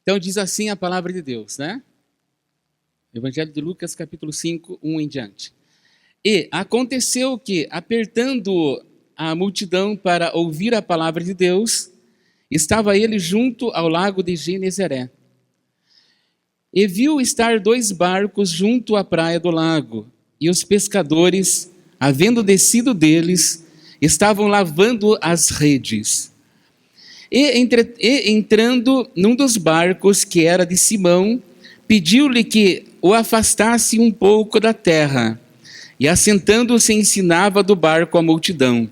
Então diz assim a palavra de Deus, né? Evangelho de Lucas, capítulo 5, 1 em diante. E aconteceu que, apertando a multidão para ouvir a palavra de Deus, estava ele junto ao lago de Genezaré. E viu estar 2 barcos junto à praia do lago, e os pescadores, havendo descido deles, estavam lavando as redes. E entrando num dos barcos, que era de Simão, pediu-lhe que o afastasse um pouco da terra. E assentando-se ensinava do barco a multidão.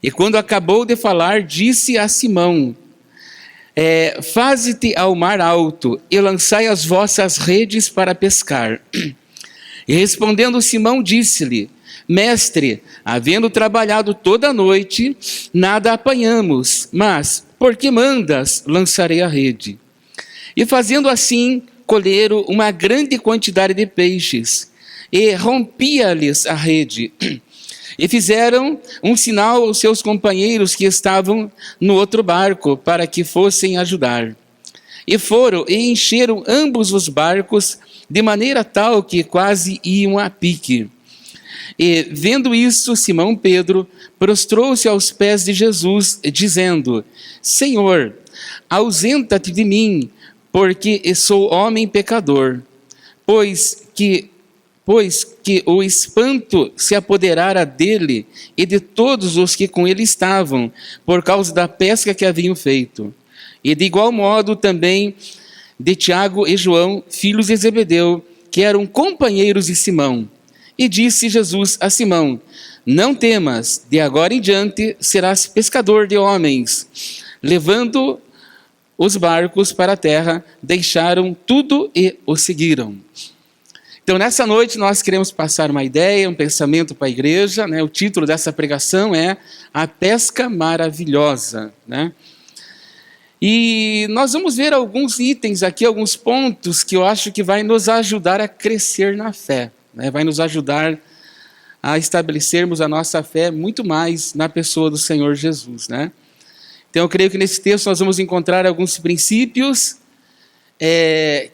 E quando acabou de falar, disse a Simão: faze-te ao mar alto e lançai as vossas redes para pescar. E respondendo Simão, disse-lhe: Mestre, havendo trabalhado toda a noite, nada apanhamos, mas, porque mandas, lançarei a rede. E fazendo assim, colheram uma grande quantidade de peixes, e rompia-lhes a rede. E fizeram um sinal aos seus companheiros que estavam no outro barco, para que fossem ajudar. E foram e encheram ambos os barcos, de maneira tal que quase iam a pique. E vendo isso, Simão Pedro prostrou-se aos pés de Jesus, dizendo: Senhor, ausenta-te de mim, porque sou homem pecador. Pois que o espanto se apoderara dele e de todos os que com ele estavam, por causa da pesca que haviam feito. E de igual modo também de Tiago e João, filhos de Zebedeu, que eram companheiros de Simão. E disse Jesus a Simão: Não temas, de agora em diante serás pescador de homens. Levando os barcos para a terra, deixaram tudo e o seguiram. Então, nessa noite, nós queremos passar uma ideia, um pensamento para a igreja, né? O título dessa pregação é A Pesca Maravilhosa, né? E nós vamos ver alguns itens aqui, alguns pontos que eu acho que vai nos ajudar a crescer na fé, né? Vai nos ajudar a estabelecermos a nossa fé muito mais na pessoa do Senhor Jesus, né? Então, eu creio que nesse texto nós vamos encontrar alguns princípios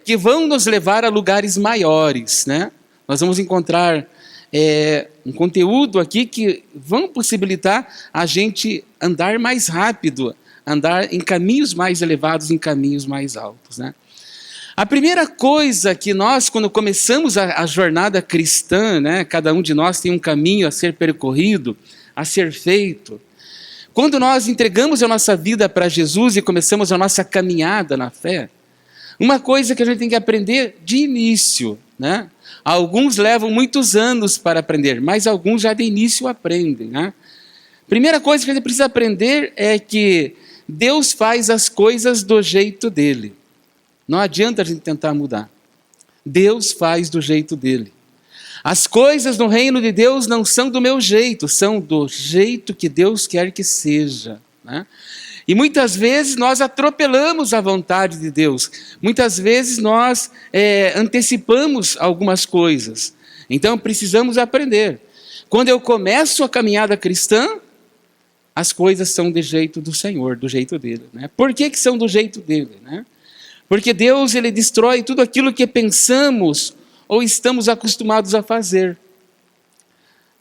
que vão nos levar a lugares maiores, né? Nós vamos encontrar um conteúdo aqui que vão possibilitar a gente andar mais rápido, andar em caminhos mais elevados, em caminhos mais altos, né? A primeira coisa que nós, quando começamos a jornada cristã, né? Cada um de nós tem um caminho a ser percorrido, a ser feito. Quando nós entregamos a nossa vida para Jesus e começamos a nossa caminhada na fé, uma coisa que a gente tem que aprender de início, né? Alguns levam muitos anos para aprender, mas alguns já de início aprendem, né? Primeira coisa que a gente precisa aprender é que Deus faz as coisas do jeito dele. Não adianta a gente tentar mudar. Deus faz do jeito dele. As coisas no reino de Deus não são do meu jeito, são do jeito que Deus quer que seja, né? E muitas vezes nós atropelamos a vontade de Deus. Muitas vezes nós antecipamos algumas coisas. Então precisamos aprender. Quando eu começo a caminhada cristã, as coisas são do jeito do Senhor, do jeito dele, né? Por que são do jeito dele, né? Porque Deus, ele destrói tudo aquilo que pensamos ou estamos acostumados a fazer.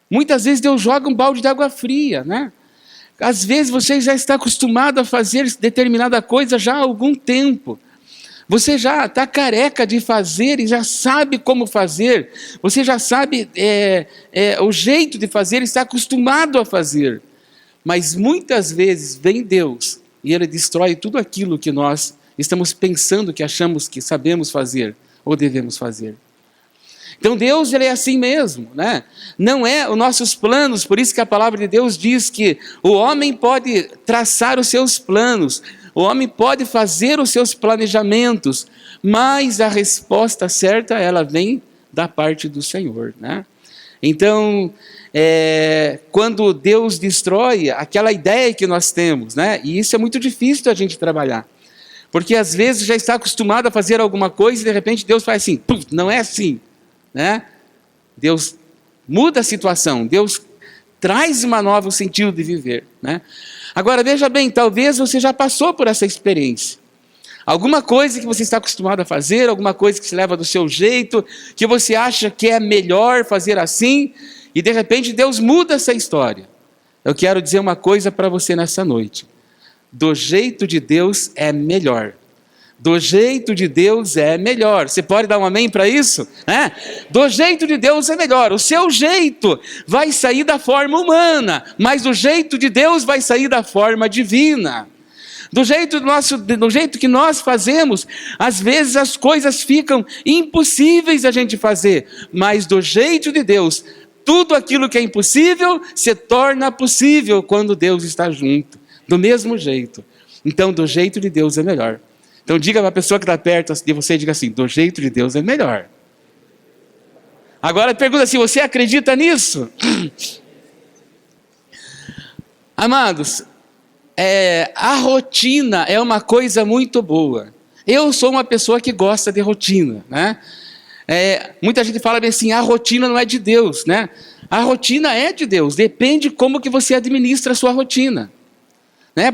Muitas vezes Deus joga um balde de água fria, né? Às vezes você já está acostumado a fazer determinada coisa já há algum tempo. Você já está careca de fazer e já sabe como fazer. Você já sabe o jeito de fazer, está acostumado a fazer. Mas muitas vezes vem Deus e Ele destrói tudo aquilo que nós estamos pensando que achamos que sabemos fazer ou devemos fazer. Então Deus, ele é assim mesmo, né? Não é os nossos planos, por isso que a palavra de Deus diz que o homem pode traçar os seus planos, o homem pode fazer os seus planejamentos, mas a resposta certa, ela vem da parte do Senhor, né? Então, quando Deus destrói aquela ideia que nós temos, né? E isso é muito difícil da gente trabalhar, porque às vezes já está acostumado a fazer alguma coisa e de repente Deus faz assim, não é assim, né? Deus muda a situação, Deus traz um novo sentido de viver, né? Agora veja bem, talvez você já passou por essa experiência. Alguma coisa que você está acostumado a fazer, alguma coisa que se leva do seu jeito, que você acha que é melhor fazer assim, e de repente Deus muda essa história. Eu quero dizer uma coisa para você nessa noite. Do jeito de Deus é melhor. Do jeito de Deus é melhor. Você pode dar um amém para isso? Do jeito de Deus é melhor. O seu jeito vai sair da forma humana, mas do jeito de Deus vai sair da forma divina. Do jeito que nós fazemos, às vezes as coisas ficam impossíveis a gente fazer, mas do jeito de Deus, tudo aquilo que é impossível se torna possível quando Deus está junto, do mesmo jeito. Então, do jeito de Deus é melhor. Então, diga para a pessoa que está perto de você, diga assim, do jeito de Deus é melhor. Agora pergunta assim, você acredita nisso? Amados, a rotina é uma coisa muito boa. Eu sou uma pessoa que gosta de rotina, né? Muita gente fala bem assim, a rotina não é de Deus, né? A rotina é de Deus, depende como que você administra a sua rotina.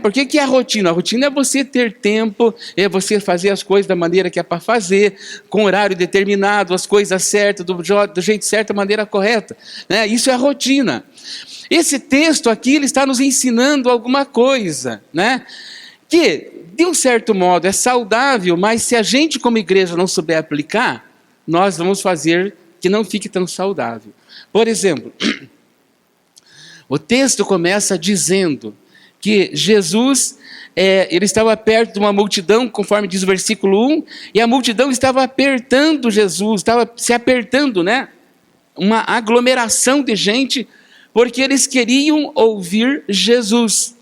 Por que é a rotina? A rotina é você ter tempo, é você fazer as coisas da maneira que é para fazer, com horário determinado, as coisas certas, do jeito certo, da maneira correta. Isso é a rotina. Esse texto aqui, ele está nos ensinando alguma coisa, que, de um certo modo, é saudável, mas se a gente como igreja não souber aplicar, nós vamos fazer que não fique tão saudável. Por exemplo, o texto começa dizendo que Jesus, ele estava perto de uma multidão, conforme diz o versículo 1, e a multidão estava apertando Jesus, estava se apertando, uma aglomeração de gente, porque eles queriam ouvir Jesus,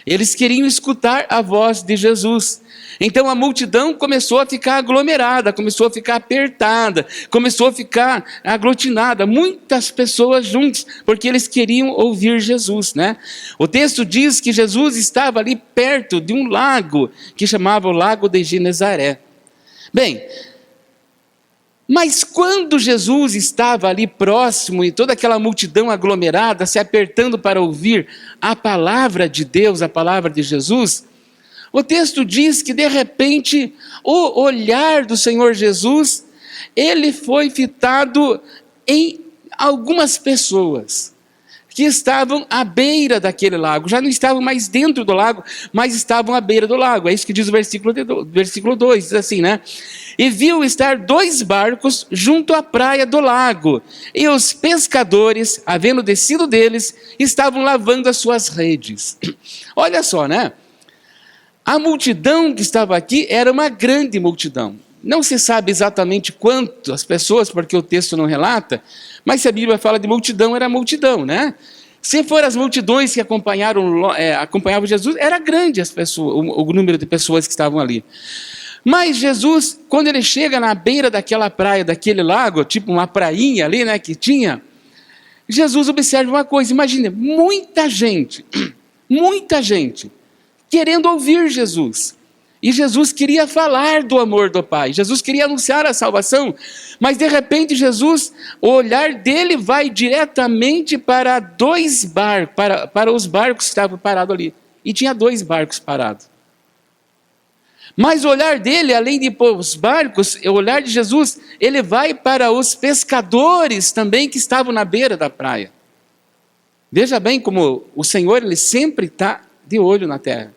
eles queriam escutar a voz de Jesus. Então a multidão começou a ficar aglomerada, começou a ficar apertada, começou a ficar aglutinada, muitas pessoas juntas, porque eles queriam ouvir Jesus, O texto diz que Jesus estava ali perto de um lago, que chamava o Lago de Genezaré. Bem, mas quando Jesus estava ali próximo e toda aquela multidão aglomerada, se apertando para ouvir a palavra de Deus, a palavra de Jesus, o texto diz que de repente o olhar do Senhor Jesus, ele foi fitado em algumas pessoas que estavam à beira daquele lago, já não estavam mais dentro do lago, mas estavam à beira do lago. É isso que diz o versículo 2, diz assim, E viu estar 2 barcos junto à praia do lago, e os pescadores, havendo descido deles, estavam lavando as suas redes. Olha só, A multidão que estava aqui era uma grande multidão. Não se sabe exatamente quantas pessoas, porque o texto não relata, mas se a Bíblia fala de multidão, era multidão, Se for as multidões que acompanhavam Jesus, era grande o número de pessoas que estavam ali. Mas Jesus, quando ele chega na beira daquela praia, daquele lago, tipo uma prainha ali, que tinha, Jesus observa uma coisa, imagine, muita gente, querendo ouvir Jesus. E Jesus queria falar do amor do Pai, Jesus queria anunciar a salvação, mas de repente Jesus, o olhar dele vai diretamente para 2 barcos, para os barcos que estavam parados ali, e tinha 2 barcos parados. Mas o olhar dele, além de ir para os barcos, o olhar de Jesus, ele vai para os pescadores também que estavam na beira da praia. Veja bem como o Senhor, ele sempre está de olho na terra.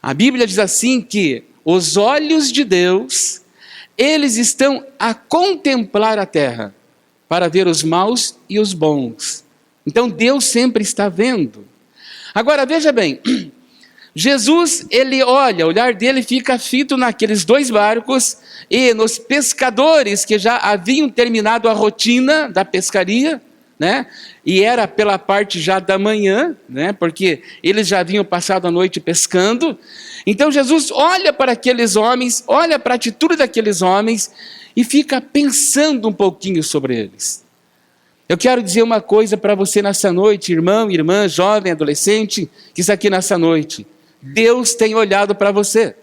A Bíblia diz assim que os olhos de Deus, eles estão a contemplar a terra, para ver os maus e os bons. Então Deus sempre está vendo. Agora veja bem, Jesus, ele olha, o olhar dele fica fito naqueles 2 barcos e nos pescadores que já haviam terminado a rotina da pescaria, e era pela parte já da manhã, porque eles já haviam passado a noite pescando. Então Jesus olha para aqueles homens, olha para a atitude daqueles homens e fica pensando um pouquinho sobre eles. Eu quero dizer uma coisa para você nessa noite, irmão, irmã, jovem, adolescente, que está aqui nessa noite. Deus tem olhado para você.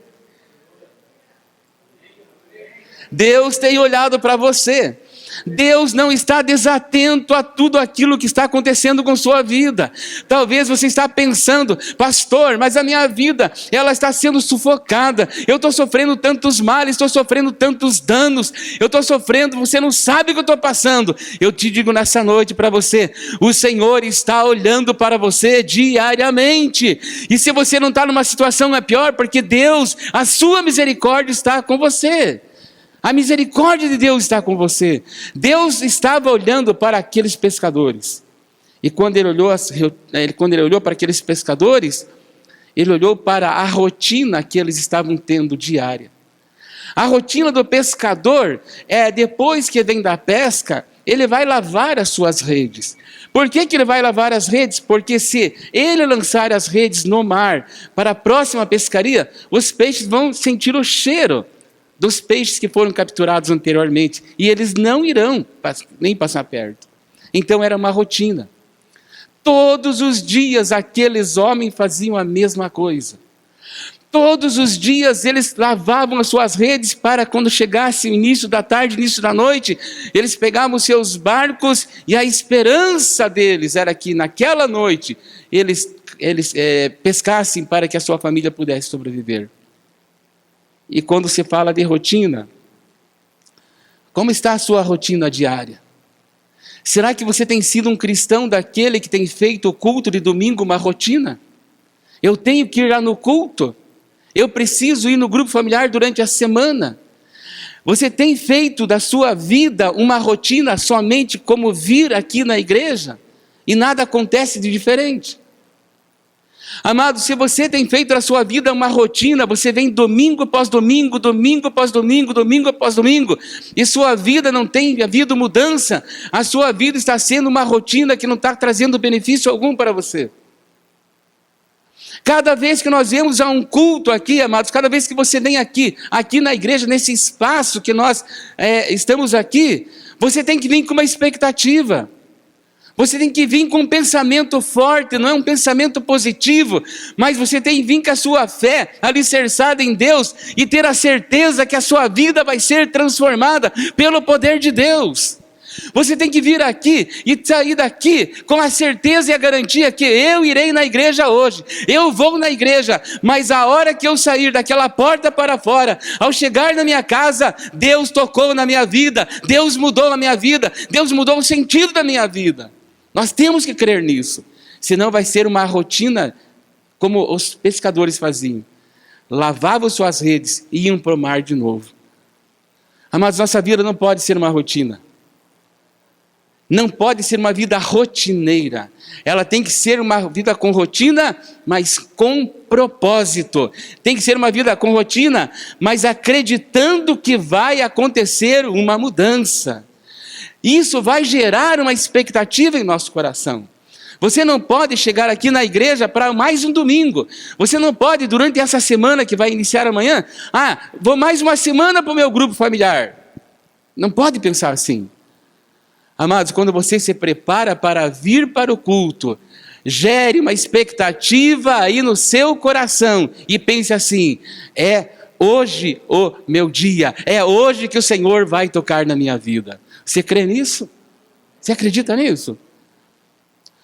Deus tem olhado para você. Deus não está desatento a tudo aquilo que está acontecendo com sua vida. Talvez você está pensando, pastor, mas a minha vida, ela está sendo sufocada. Eu estou sofrendo tantos males, estou sofrendo tantos danos, eu estou sofrendo, você não sabe o que eu estou passando. Eu te digo nessa noite para você, o Senhor está olhando para você diariamente. E se você não está numa situação, é pior, porque Deus, a sua misericórdia está com você. A misericórdia de Deus está com você. Deus estava olhando para aqueles pescadores. E quando ele olhou para aqueles pescadores, ele olhou para a rotina que eles estavam tendo diária. A rotina do pescador é, depois que vem da pesca, ele vai lavar as suas redes. Por que ele vai lavar as redes? Porque se ele lançar as redes no mar para a próxima pescaria, os peixes vão sentir o cheiro dos peixes que foram capturados anteriormente, e eles não irão nem passar perto. Então era uma rotina. Todos os dias aqueles homens faziam a mesma coisa. Todos os dias eles lavavam as suas redes para quando chegasse o início da tarde, início da noite, eles pegavam os seus barcos e a esperança deles era que naquela noite eles pescassem para que a sua família pudesse sobreviver. E quando se fala de rotina, como está a sua rotina diária? Será que você tem sido um cristão daquele que tem feito o culto de domingo uma rotina? Eu tenho que ir lá no culto. Eu preciso ir no grupo familiar durante a semana. Você tem feito da sua vida uma rotina somente como vir aqui na igreja? E nada acontece de diferente. Amado, se você tem feito da sua vida uma rotina, você vem domingo após domingo, domingo após domingo, domingo após domingo, e sua vida não tem havido mudança, a sua vida está sendo uma rotina que não está trazendo benefício algum para você. Cada vez que nós vemos a um culto aqui, amados, cada vez que você vem aqui na igreja, nesse espaço que nós estamos aqui, você tem que vir com uma expectativa. Você tem que vir com um pensamento forte, não é um pensamento positivo, mas você tem que vir com a sua fé alicerçada em Deus e ter a certeza que a sua vida vai ser transformada pelo poder de Deus. Você tem que vir aqui e sair daqui com a certeza e a garantia que eu irei na igreja hoje, eu vou na igreja, mas a hora que eu sair daquela porta para fora, ao chegar na minha casa, Deus tocou na minha vida, Deus mudou a minha vida, Deus mudou o sentido da minha vida. Nós temos que crer nisso, senão vai ser uma rotina como os pescadores faziam. Lavavam suas redes e iam para o mar de novo. Amados, nossa vida não pode ser uma rotina. Não pode ser uma vida rotineira. Ela tem que ser uma vida com rotina, mas com propósito. Tem que ser uma vida com rotina, mas acreditando que vai acontecer uma mudança. Isso vai gerar uma expectativa em nosso coração. Você não pode chegar aqui na igreja para mais um domingo. Você não pode, durante essa semana que vai iniciar amanhã, vou mais uma semana para o meu grupo familiar. Não pode pensar assim. Amados, quando você se prepara para vir para o culto, gere uma expectativa aí no seu coração e pense assim: é hoje o meu dia, é hoje que o Senhor vai tocar na minha vida. Você crê nisso? Você acredita nisso?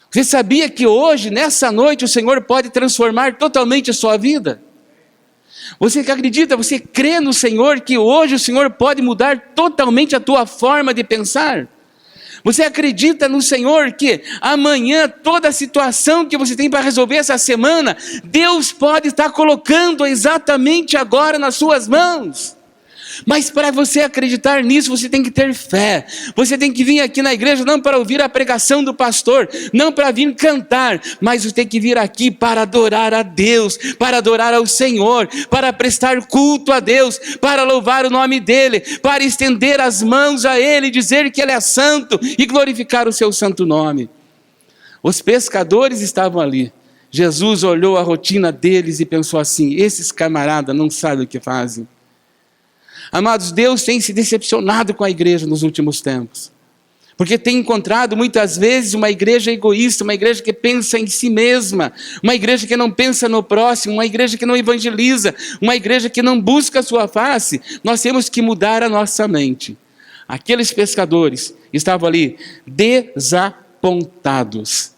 Você sabia que hoje, nessa noite, o Senhor pode transformar totalmente a sua vida? Você que acredita, você crê no Senhor, que hoje o Senhor pode mudar totalmente a tua forma de pensar? Você acredita no Senhor que amanhã toda a situação que você tem para resolver essa semana, Deus pode estar colocando exatamente agora nas suas mãos? Mas para você acreditar nisso, você tem que ter fé. Você tem que vir aqui na igreja não para ouvir a pregação do pastor, não para vir cantar, mas você tem que vir aqui para adorar a Deus, para adorar ao Senhor, para prestar culto a Deus, para louvar o nome dEle, para estender as mãos a Ele, dizer que Ele é santo e glorificar o seu santo nome. Os pescadores estavam ali. Jesus olhou a rotina deles e pensou assim: esses camaradas não sabem o que fazem. Amados, Deus tem se decepcionado com a igreja nos últimos tempos, porque tem encontrado muitas vezes uma igreja egoísta, uma igreja que pensa em si mesma, uma igreja que não pensa no próximo, uma igreja que não evangeliza, uma igreja que não busca a sua face. Nós temos que mudar a nossa mente. Aqueles pescadores estavam ali desapontados,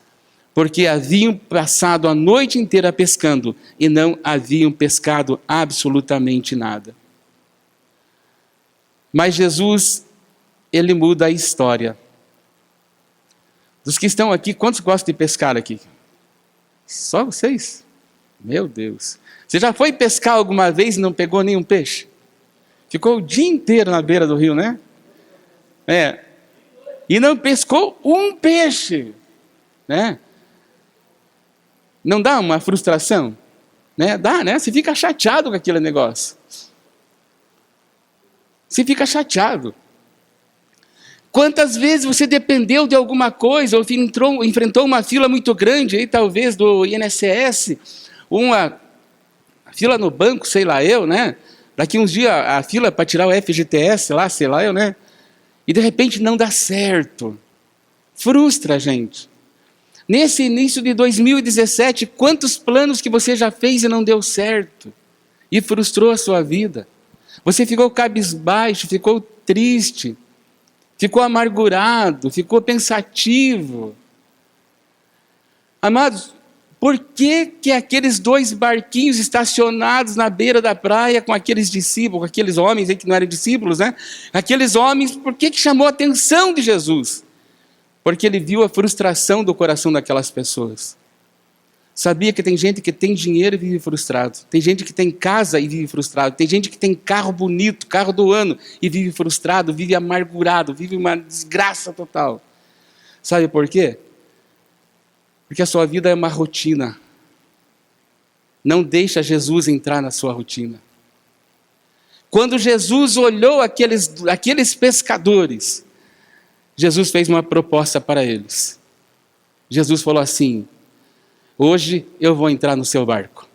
porque haviam passado a noite inteira pescando e não haviam pescado absolutamente nada. Mas Jesus, ele muda a história. Dos que estão aqui, quantos gostam de pescar aqui? Só vocês? Meu Deus. Você já foi pescar alguma vez e não pegou nenhum peixe? Ficou o dia inteiro na beira do rio, né? E não pescou um peixe, né? Não dá uma frustração? Né? Dá, né? Você fica chateado com aquele negócio. Você fica chateado. Quantas vezes você dependeu de alguma coisa, ou enfrentou uma fila muito grande, aí, talvez do INSS, uma fila no banco, sei lá eu, né? Daqui uns dias a fila para tirar o FGTS lá, sei lá eu, né? E de repente não dá certo. Frustra a gente. Nesse início de 2017, quantos planos que você já fez e não deu certo? E frustrou a sua vida? Você ficou cabisbaixo, ficou triste, ficou amargurado, ficou pensativo. Amados, por que aqueles 2 barquinhos estacionados na beira da praia com aqueles discípulos, com aqueles homens aí que não eram discípulos, né? Aqueles homens, por que chamou a atenção de Jesus? Porque ele viu a frustração do coração daquelas pessoas. Sabia que tem gente que tem dinheiro e vive frustrado. Tem gente que tem casa e vive frustrado. Tem gente que tem carro bonito, carro do ano, e vive frustrado, vive amargurado, vive uma desgraça total. Sabe por quê? Porque a sua vida é uma rotina. Não deixa Jesus entrar na sua rotina. Quando Jesus olhou aqueles pescadores, Jesus fez uma proposta para eles. Jesus falou assim: hoje eu vou entrar no seu barco.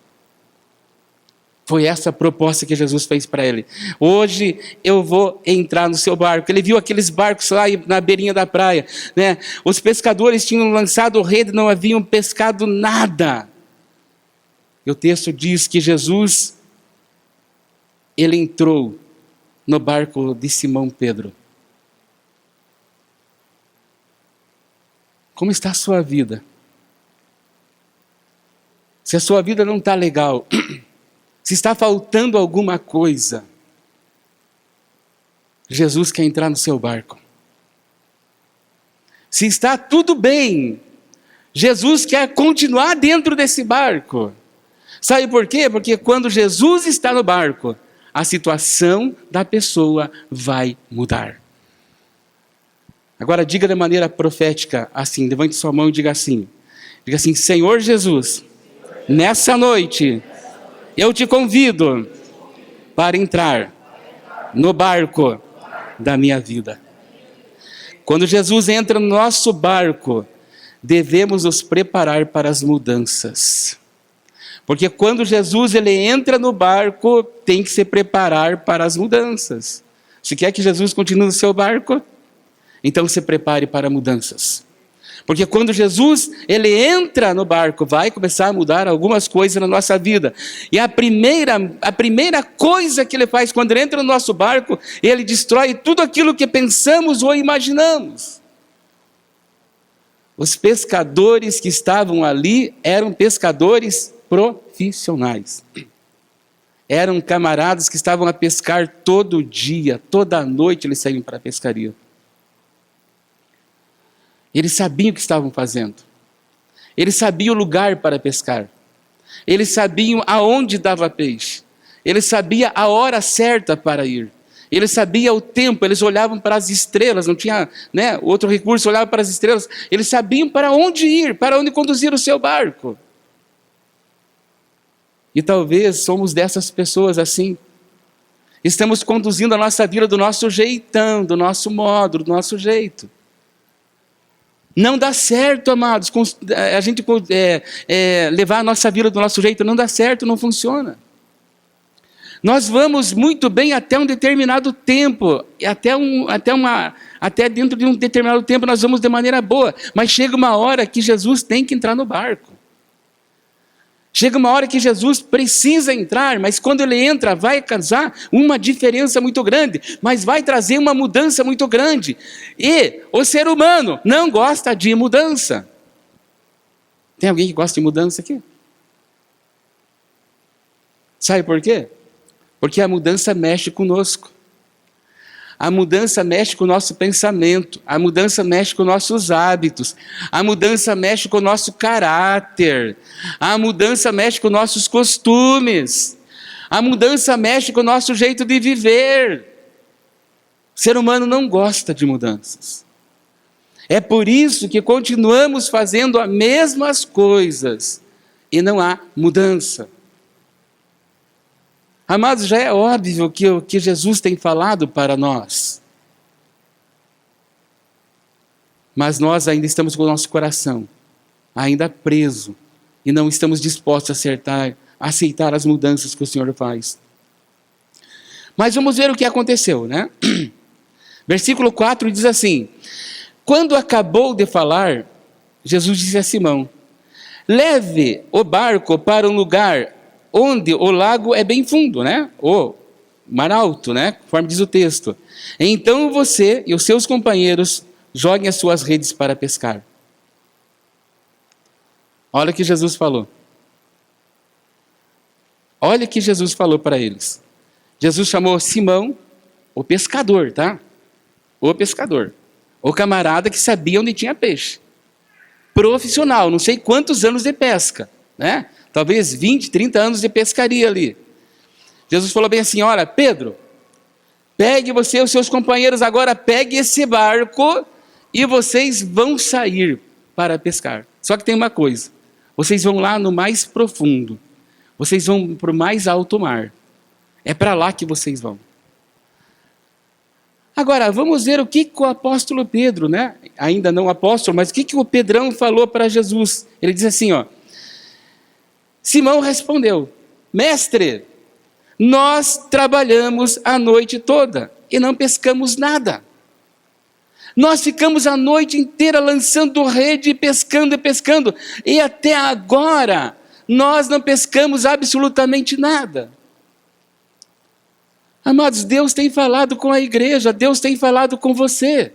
Foi essa a proposta que Jesus fez para ele. Hoje eu vou entrar no seu barco. Ele viu aqueles barcos lá na beirinha da praia, né? Os pescadores tinham lançado rede e não haviam pescado nada. E o texto diz que Jesus, ele entrou no barco de Simão Pedro. Como está a sua vida? Se a sua vida não está legal, se está faltando alguma coisa, Jesus quer entrar no seu barco. Se está tudo bem, Jesus quer continuar dentro desse barco. Sabe por quê? Porque quando Jesus está no barco, a situação da pessoa vai mudar. Agora diga de maneira profética assim, levante sua mão e diga assim: Senhor Jesus, nessa noite, eu te convido para entrar no barco da minha vida. Quando Jesus entra no nosso barco, devemos nos preparar para as mudanças. Porque quando Jesus ele entra no barco, tem que se preparar para as mudanças. Se quer que Jesus continue no seu barco, então se prepare para mudanças. Porque quando Jesus ele entra no barco, vai começar a mudar algumas coisas na nossa vida. E a primeira coisa que ele faz quando ele entra no nosso barco, ele destrói tudo aquilo que pensamos ou imaginamos. Os pescadores que estavam ali eram pescadores profissionais. Eram camaradas que estavam a pescar todo dia, toda noite eles saíam para a pescaria. Eles sabiam o que estavam fazendo. Eles sabiam o lugar para pescar. Eles sabiam aonde dava peixe. Eles sabiam a hora certa para ir. Eles sabiam o tempo, eles olhavam para as estrelas, não tinha outro recurso, olhavam para as estrelas. Eles sabiam para onde ir, para onde conduzir o seu barco. E talvez somos dessas pessoas assim. Estamos conduzindo a nossa vida do nosso jeitão, do nosso modo, do nosso jeito. Não dá certo, amados, a gente levar a nossa vida do nosso jeito, não dá certo, não funciona. Nós vamos muito bem até um determinado tempo, até dentro de um determinado tempo nós vamos de maneira boa, mas chega uma hora que Jesus tem que entrar no barco. Chega uma hora que Jesus precisa entrar, mas quando ele entra vai causar uma diferença muito grande, mas vai trazer uma mudança muito grande. E o ser humano não gosta de mudança. Tem alguém que gosta de mudança aqui? Sabe por quê? Porque a mudança mexe conosco. A mudança mexe com o nosso pensamento, a mudança mexe com nossos hábitos, a mudança mexe com o nosso caráter, a mudança mexe com nossos costumes, a mudança mexe com o nosso jeito de viver. O ser humano não gosta de mudanças. É por isso que continuamos fazendo as mesmas coisas e não há mudança. Amados, já é óbvio que o que Jesus tem falado para nós. Mas nós ainda estamos com o nosso coração ainda preso e não estamos dispostos a aceitar as mudanças que o Senhor faz. Mas vamos ver o que aconteceu, né? Versículo 4 diz assim: quando acabou de falar, Jesus disse a Simão: leve o barco para um lugar onde o lago é bem fundo, né? O mar alto, né? Conforme diz o texto. Então você e os seus companheiros joguem as suas redes para pescar. Olha o que Jesus falou. Olha o que Jesus falou para eles. Jesus chamou Simão, o pescador, tá? O pescador. O camarada que sabia onde tinha peixe. Profissional, não sei quantos anos de pesca, né? Talvez 20, 30 anos de pescaria ali. Jesus falou bem assim: olha, Pedro, pegue você e os seus companheiros agora, pegue esse barco e vocês vão sair para pescar. Só que tem uma coisa, vocês vão lá no mais profundo, vocês vão para o mais alto mar. É para lá que vocês vão. Agora, vamos ver o que o apóstolo Pedro, né? Ainda não apóstolo, mas o que o Pedrão falou para Jesus. Ele diz assim, ó: Simão respondeu: mestre, nós trabalhamos a noite toda e não pescamos nada. Nós ficamos a noite inteira lançando rede, pescando e pescando, e até agora nós não pescamos absolutamente nada. Amados, Deus tem falado com a igreja, Deus tem falado com você.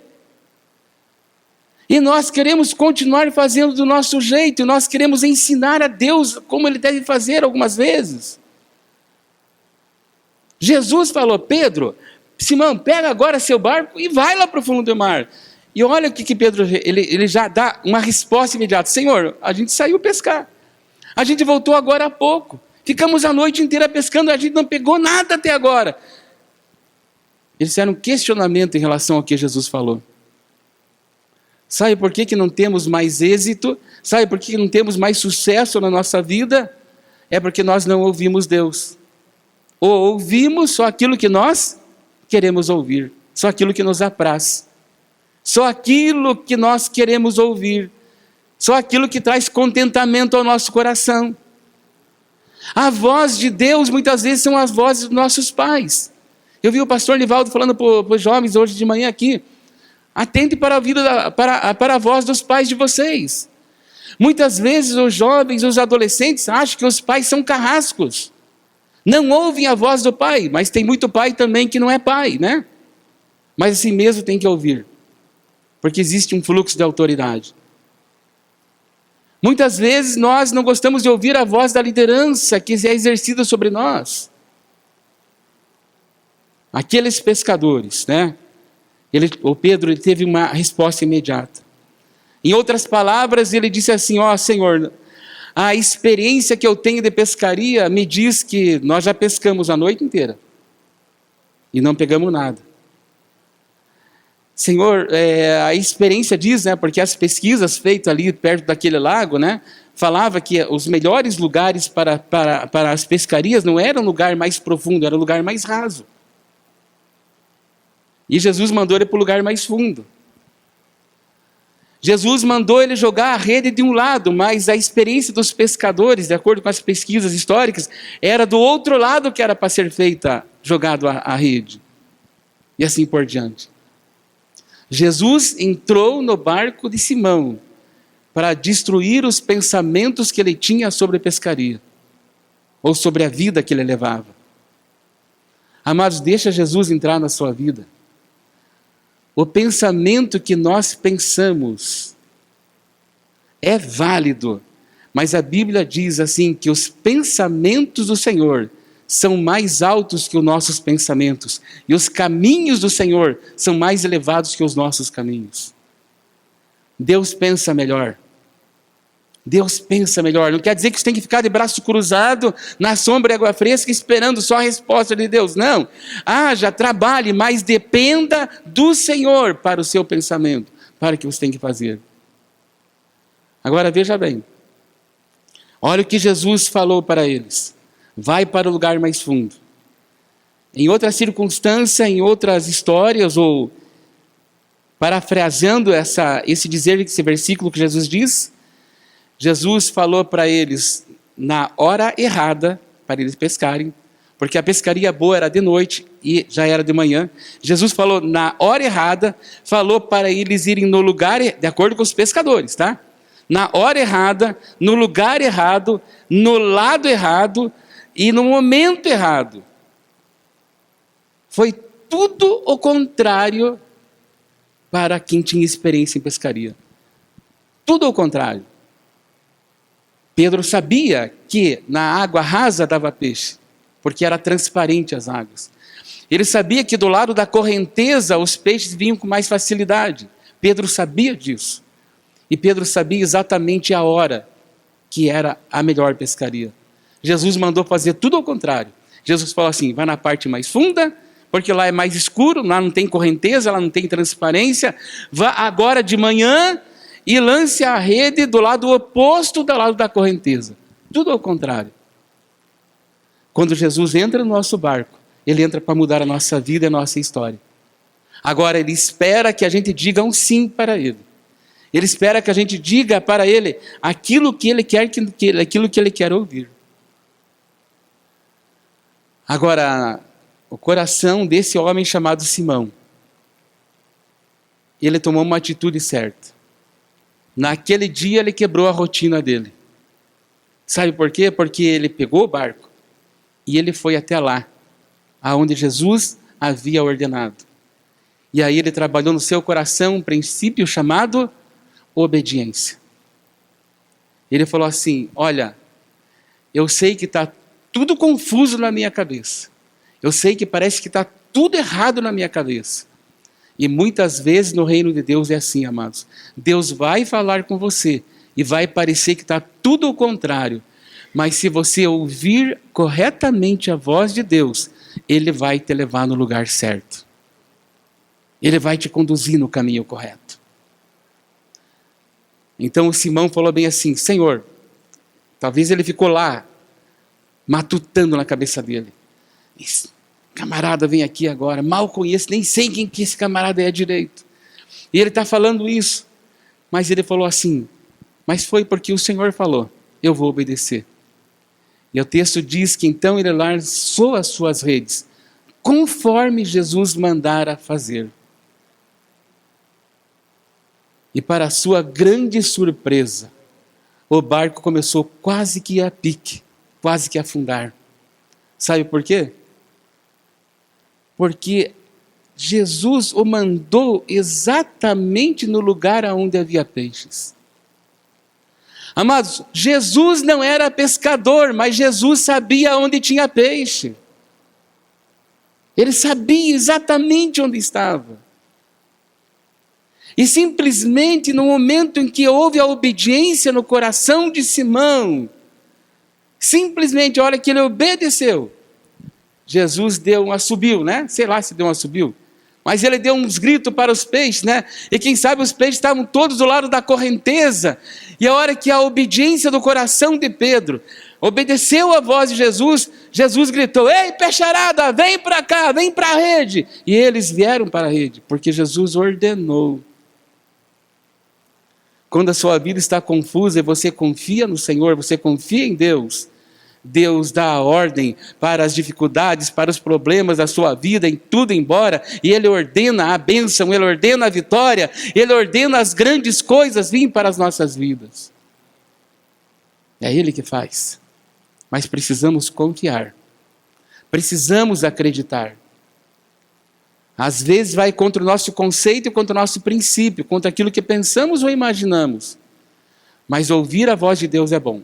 E nós queremos continuar fazendo do nosso jeito, nós queremos ensinar a Deus como Ele deve fazer algumas vezes. Jesus falou: Pedro, Simão, pega agora seu barco e vai lá para o fundo do mar. E olha o que Pedro, ele já dá uma resposta imediata: Senhor, a gente saiu pescar, a gente voltou agora há pouco, ficamos a noite inteira pescando, a gente não pegou nada até agora. Eles fizeram um questionamento em relação ao que Jesus falou. Sabe por que não temos mais êxito? Sabe por que não temos mais sucesso na nossa vida? É porque nós não ouvimos Deus. Ou ouvimos só aquilo que nós queremos ouvir, só aquilo que nos apraz, só aquilo que nós queremos ouvir, só aquilo que traz contentamento ao nosso coração. A voz de Deus muitas vezes são as vozes dos nossos pais. Eu vi o pastor Nivaldo falando para os jovens hoje de manhã aqui: atente para a vida, para a voz dos pais de vocês. Muitas vezes os jovens, os adolescentes acham que os pais são carrascos, não ouvem a voz do pai, mas tem muito pai também que não é pai, né? Mas assim mesmo tem que ouvir, porque existe um fluxo de autoridade. Muitas vezes nós não gostamos de ouvir a voz da liderança que é exercida sobre nós. Aqueles pescadores, né? O Pedro teve uma resposta imediata. Em outras palavras, ele disse assim: ó, Senhor, a experiência que eu tenho de pescaria me diz que nós já pescamos a noite inteira e não pegamos nada. Senhor, a experiência diz, né, porque as pesquisas feitas ali perto daquele lago, né, falava que os melhores lugares para as pescarias não era um lugar mais profundo, era um lugar mais raso. E Jesus mandou ele para o lugar mais fundo. Jesus mandou ele jogar a rede de um lado, mas a experiência dos pescadores, de acordo com as pesquisas históricas, era do outro lado que era para ser feita, jogado a rede. E assim por diante. Jesus entrou no barco de Simão, para destruir os pensamentos que ele tinha sobre pescaria, ou sobre a vida que ele levava. Amados, deixa Jesus entrar na sua vida. O pensamento que nós pensamos é válido, mas a Bíblia diz assim, que os pensamentos do Senhor são mais altos que os nossos pensamentos, e os caminhos do Senhor são mais elevados que os nossos caminhos. Deus pensa melhor. Deus pensa melhor. Não quer dizer que você tem que ficar de braço cruzado na sombra e água fresca esperando só a resposta de Deus. Não. Já trabalhe, mas dependa do Senhor para o seu pensamento, para o que você tem que fazer. Agora veja bem. Olha o que Jesus falou para eles. Vai para o lugar mais fundo. Em outra circunstância, em outras histórias, ou parafraseando esse dizer, esse versículo que Jesus diz, Jesus falou para eles na hora errada, para eles pescarem, porque a pescaria boa era de noite e já era de manhã. Jesus falou na hora errada, falou para eles irem no lugar, de acordo com os pescadores, tá? Na hora errada, no lugar errado, no lado errado e no momento errado. Foi tudo o contrário para quem tinha experiência em pescaria. Tudo o contrário. Pedro sabia que na água rasa dava peixe, porque era transparente as águas. Ele sabia que do lado da correnteza os peixes vinham com mais facilidade. Pedro sabia disso. E Pedro sabia exatamente a hora que era a melhor pescaria. Jesus mandou fazer tudo ao contrário. Jesus falou assim, vai na parte mais funda, porque lá é mais escuro, lá não tem correnteza, lá não tem transparência. Vá agora de manhã e lance a rede do lado oposto do lado da correnteza. Tudo ao contrário. Quando Jesus entra no nosso barco, ele entra para mudar a nossa vida e a nossa história. Agora ele espera que a gente diga um sim para ele. Ele espera que a gente diga para ele aquilo que ele quer, aquilo que ele quer ouvir. Agora, o coração desse homem chamado Simão, ele tomou uma atitude certa. Naquele dia ele quebrou a rotina dele. Sabe por quê? Porque ele pegou o barco e ele foi até lá, aonde Jesus havia ordenado. E aí ele trabalhou no seu coração um princípio chamado obediência. Ele falou assim, olha, eu sei que está tudo confuso na minha cabeça. Eu sei que parece que está tudo errado na minha cabeça. E muitas vezes no reino de Deus é assim, amados. Deus vai falar com você e vai parecer que está tudo o contrário. Mas se você ouvir corretamente a voz de Deus, Ele vai te levar no lugar certo. Ele vai te conduzir no caminho correto. Então o Simão falou bem assim, Senhor, talvez ele ficou lá, matutando na cabeça dele. Esse camarada vem aqui agora, mal conheço, nem sei quem que esse camarada é direito. E ele está falando isso. Mas ele falou assim, mas foi porque o Senhor falou, eu vou obedecer. E o texto diz que então ele lançou as suas redes, conforme Jesus mandara fazer. E para sua grande surpresa, o barco começou quase que a pique, quase que a afundar. Sabe por quê? Porque Jesus o mandou exatamente no lugar onde havia peixes. Amados, Jesus não era pescador, mas Jesus sabia onde tinha peixe. Ele sabia exatamente onde estava. E simplesmente no momento em que houve a obediência no coração de Simão, simplesmente a hora que ele obedeceu, Jesus deu um assobio, né? Sei lá se deu um assobio. Mas ele deu uns gritos para os peixes, né? E quem sabe os peixes estavam todos do lado da correnteza. E a hora que a obediência do coração de Pedro obedeceu a voz de Jesus, Jesus gritou, ei peixarada, vem para cá, vem para a rede. E eles vieram para a rede, porque Jesus ordenou. Quando a sua vida está confusa e você confia no Senhor, você confia em Deus, Deus dá a ordem para as dificuldades, para os problemas da sua vida, em tudo embora, e Ele ordena a bênção, Ele ordena a vitória, Ele ordena as grandes coisas virem para as nossas vidas. É Ele que faz. Mas precisamos confiar. Precisamos acreditar. Às vezes vai contra o nosso conceito e contra o nosso princípio, contra aquilo que pensamos ou imaginamos. Mas ouvir a voz de Deus é bom.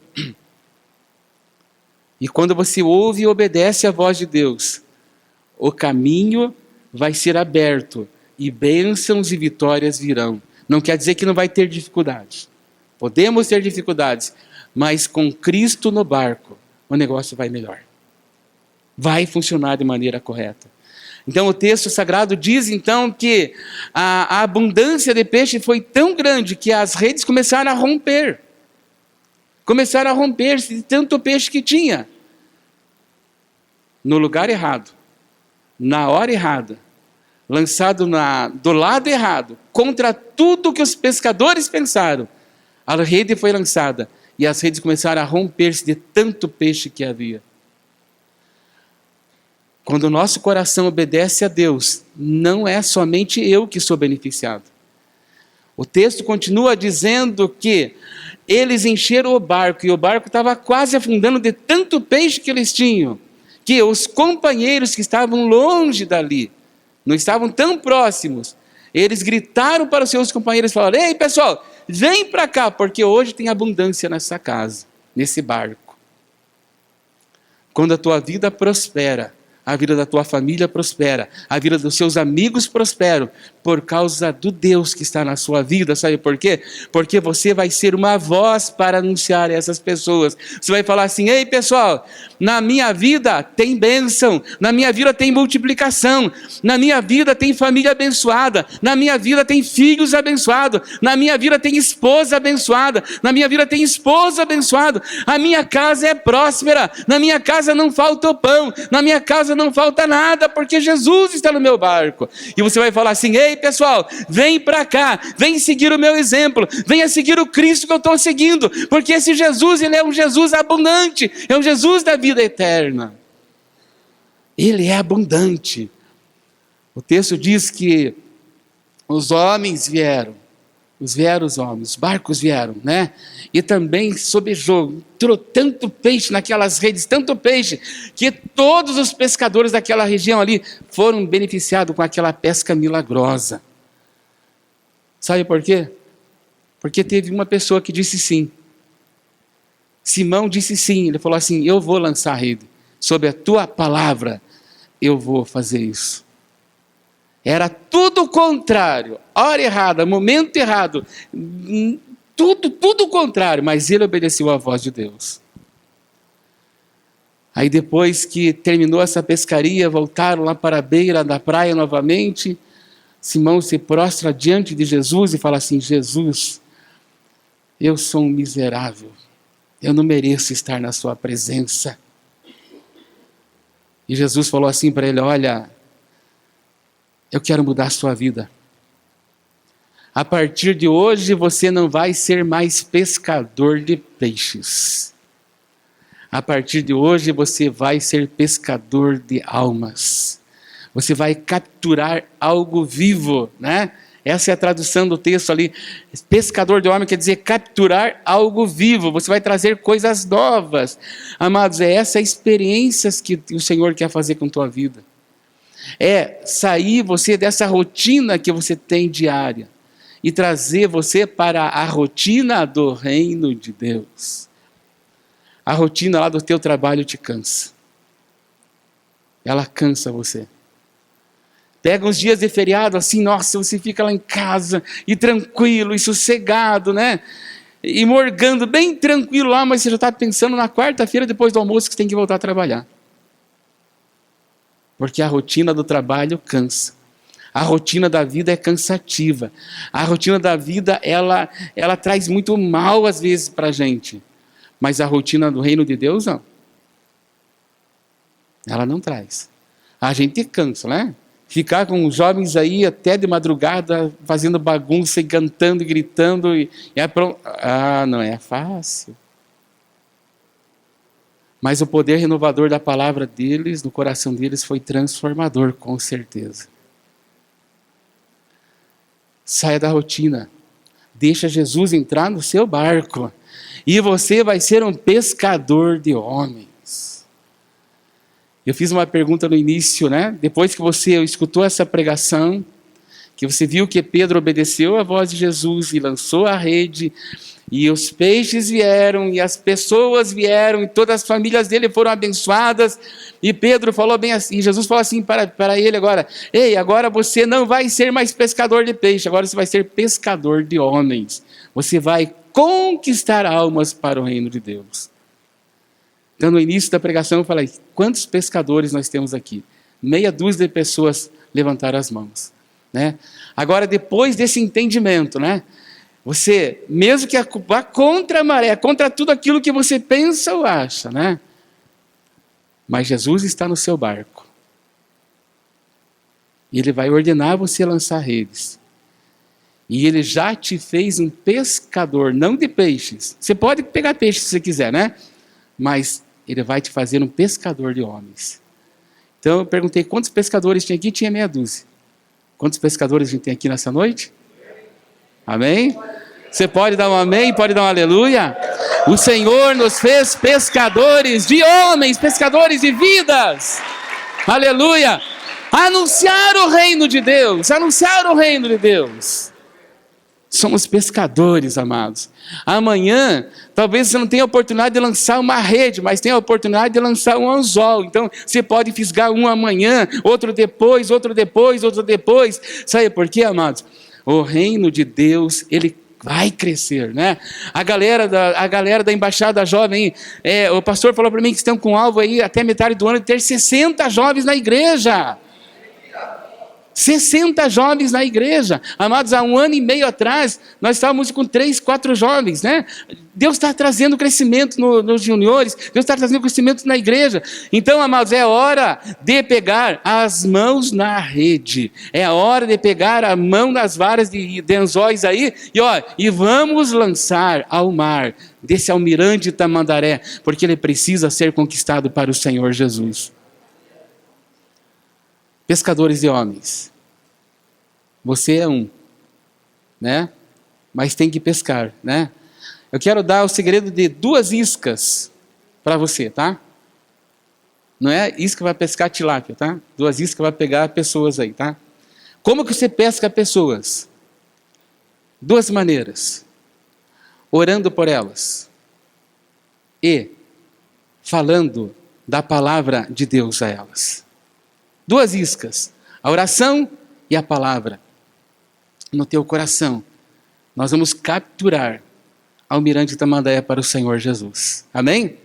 E quando você ouve e obedece a voz de Deus, o caminho vai ser aberto e bênçãos e vitórias virão. Não quer dizer que não vai ter dificuldades. Podemos ter dificuldades, mas com Cristo no barco, o negócio vai melhor. Vai funcionar de maneira correta. Então o texto sagrado diz então que a abundância de peixe foi tão grande que as redes começaram a romper. Começaram a romper-se de tanto peixe que tinha. No lugar errado, na hora errada, lançado do lado errado, contra tudo que os pescadores pensaram, a rede foi lançada e as redes começaram a romper-se de tanto peixe que havia. Quando o nosso coração obedece a Deus, não é somente eu que sou beneficiado. O texto continua dizendo que eles encheram o barco e o barco estava quase afundando de tanto peixe que eles tinham, que os companheiros que estavam longe dali, não estavam tão próximos, eles gritaram para os seus companheiros e falaram: ei pessoal, vem para cá, porque hoje tem abundância nessa casa, nesse barco. Quando a tua vida prospera, a vida da tua família prospera, a vida dos seus amigos prosperam, por causa do Deus que está na sua vida. Sabe por quê? Porque você vai ser uma voz para anunciar a essas pessoas. Você vai falar assim: ei pessoal, na minha vida tem bênção, na minha vida tem multiplicação, na minha vida tem família abençoada, na minha vida tem filhos abençoados, na minha vida tem esposa abençoada, na minha vida tem esposo abençoado, a minha casa é próspera, na minha casa não falta o pão, na minha casa não falta nada, porque Jesus está no meu barco. E você vai falar assim: ei pessoal, vem para cá, vem seguir o meu exemplo, venha seguir o Cristo que eu estou seguindo, porque esse Jesus, ele é um Jesus abundante, é um Jesus da vida eterna. Ele é abundante. O texto diz que os homens vieram, os barcos vieram, né? E também sobejou, entrou tanto peixe naquelas redes, tanto peixe, que todos os pescadores daquela região ali foram beneficiados com aquela pesca milagrosa. Sabe por quê? Porque teve uma pessoa que disse sim. Simão disse sim, ele falou assim: eu vou lançar a rede, sob a tua palavra, eu vou fazer isso. Era tudo o contrário, hora errada, momento errado, tudo o contrário, mas ele obedeceu à voz de Deus. Aí depois que terminou essa pescaria, voltaram lá para a beira da praia novamente. Simão se prostra diante de Jesus e fala assim: Jesus, eu sou um miserável, eu não mereço estar na sua presença. E Jesus falou assim para ele: olha, eu quero mudar a sua vida. A partir de hoje você não vai ser mais pescador de peixes. A partir de hoje você vai ser pescador de almas. Você vai capturar algo vivo, né? Essa é a tradução do texto ali. Pescador de homem quer dizer capturar algo vivo. Você vai trazer coisas novas. Amados, é essa experiência que o Senhor quer fazer com a tua vida. É sair você dessa rotina que você tem diária e trazer você para a rotina do reino de Deus. A rotina lá do teu trabalho te cansa. Ela cansa você. Pega uns dias de feriado assim, nossa, você fica lá em casa e tranquilo e sossegado, né? E morgando bem tranquilo lá, mas você já está pensando na quarta-feira depois do almoço que você tem que voltar a trabalhar. Porque a rotina do trabalho cansa. A rotina da vida é cansativa. A rotina da vida, ela traz muito mal às vezes para a gente. Mas a rotina do reino de Deus, não. Ela não traz. A gente cansa, né? Ficar com os jovens aí até de madrugada, fazendo bagunça e cantando e gritando. Não é fácil. Mas o poder renovador da palavra deles, no coração deles, foi transformador, com certeza. Saia da rotina. Deixa Jesus entrar no seu barco. E você vai ser um pescador de homens. Eu fiz uma pergunta no início, né? Depois que você escutou essa pregação, que você viu que Pedro obedeceu à voz de Jesus e lançou a rede, e os peixes vieram, e as pessoas vieram, e todas as famílias dele foram abençoadas, e Pedro falou bem assim, e Jesus falou assim para ele agora: ei, agora você não vai ser mais pescador de peixe, agora você vai ser pescador de homens. Você vai conquistar almas para o reino de Deus. Então, no início da pregação, eu falei: quantos pescadores nós temos aqui? Meia dúzia de pessoas levantaram as mãos, né? Agora, depois desse entendimento, né? Você, mesmo que vá contra a maré, contra tudo aquilo que você pensa ou acha, né? Mas Jesus está no seu barco. E Ele vai ordenar você lançar redes. E Ele já te fez um pescador, não de peixes. Você pode pegar peixe se você quiser, né? Mas Ele vai te fazer um pescador de homens. Então eu perguntei quantos pescadores tinha aqui, tinha meia dúzia. Quantos pescadores a gente tem aqui nessa noite? Amém? Você pode dar um amém, pode dar um aleluia? O Senhor nos fez pescadores de homens, pescadores de vidas. Aleluia! Anunciar o reino de Deus, anunciar o reino de Deus. Somos pescadores, amados. Amanhã, talvez você não tenha a oportunidade de lançar uma rede, mas tenha a oportunidade de lançar um anzol. Então, você pode fisgar um amanhã, outro depois, outro depois, outro depois. Sabe por quê, amados? O reino de Deus, ele vai crescer, né? A galera da Embaixada Jovem, o pastor falou para mim que estão com alvo aí até metade do ano de ter 60 jovens na igreja. 60 jovens na igreja. Amados, há 1 ano e meio atrás, nós estávamos com 3, 4 jovens, né? Deus está trazendo crescimento nos juniores, Deus está trazendo crescimento na igreja. Então, amados, é hora de pegar as mãos na rede, é a hora de pegar a mão nas varas de anzóis aí, e vamos lançar ao mar, desse almirante Tamandaré, porque ele precisa ser conquistado para o Senhor Jesus. Pescadores de homens, você é um, né? Mas tem que pescar, né? Eu quero dar o segredo de 2 iscas para você, tá? Não é isca que vai pescar tilápia, tá? 2 iscas que vai pegar pessoas aí, tá? Como que você pesca pessoas? 2 maneiras: orando por elas e falando da palavra de Deus a elas. 2 iscas, a oração e a palavra. No teu coração, nós vamos capturar Almirante Tamandaré para o Senhor Jesus. Amém?